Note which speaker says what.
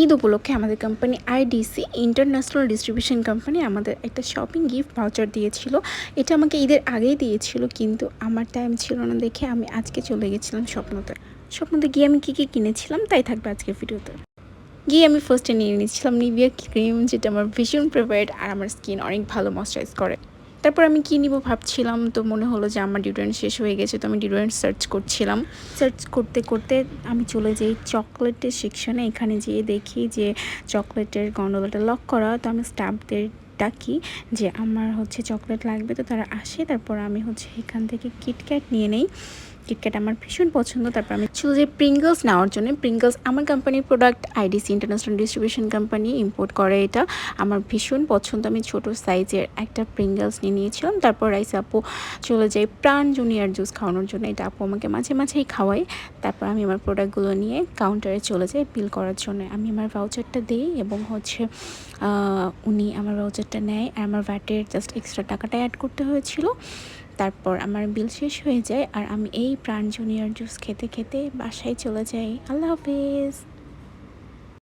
Speaker 1: ঈদ উপলক্ষে আমাদের company IDC international distribution company আমাদের একটা শপিং গিফট ভাউচার দিয়েছিল। এটা আমাকে ঈদের আগেই দিয়েছিল, কিন্তু আমার টাইম ছিল না দেখে আমি আজকে চলে গেছিলাম স্বপ্নতে গিয়ে আমি কী কী কিনেছিলাম তাই থাকবে আজকের ভিডিওতে। গিয়ে আমি ফার্স্টে নিয়ে নিয়েছিলাম নিভিয়া ক্রিম, যেটা আমার ভীষণ ফেভারিট আর আমার স্কিন অনেক ভালো ময়শ্চারাইজ করে। তারপর আমি কী নিব ভাবছিলাম, তো মনে হলো যে আমার ডিওড্রেন্ট শেষ হয়ে গেছে, তো আমি ডিওড্রেন্ট সার্চ করছিলাম। সার্চ করতে করতে আমি চলে যাই চকলেটের সেকশনে। এখানে যেয়ে দেখি যে চকলেটের গন্ডোলাটা লক করা, তো আমি স্টাফদের ডাকি যে আমার চকলেট লাগবে, তো তারা আসে। তারপর আমি এখান থেকে কিটক্যাট নিয়ে নেই। কিটক্যাট আমার ভীষণ পছন্দ। তারপর আমি চলে যাই প্রিঙ্গলস নেওয়ার জন্য। প্রিঙ্গলস আমার কোম্পানির product, IDC international distribution company import করে এটা। আমার ভীষণ পছন্দ, আমি ছোট সাইজের একটা প্রিঙ্গলস নিয়ে নিয়েছিলাম। তারপর রাইসা আপু চলে যাই প্রাণ জুনিয়র জুস খাওয়ানোর জন্য। এটা আপু আমাকে মাঝে মাঝেই খাওয়াই। তারপর আমি আমার প্রোডাক্টগুলো নিয়ে কাউন্টারে চলে যাই বিল করার জন্য। আমি আমার ভাউচারটা দিই এবং উনি আমার ভাউচারটা নেয় আর আমার ভ্যাটের জাস্ট এক্সট্রা টাকাটা অ্যাড করতে হয়েছিল। তারপর আমার বিল শেষ হয়ে যায় আর আমি এই প্রাণ জুনিয়র জুস খেতে খেতে বাসায় চলে যাই। আল্লাহ হাফেজ।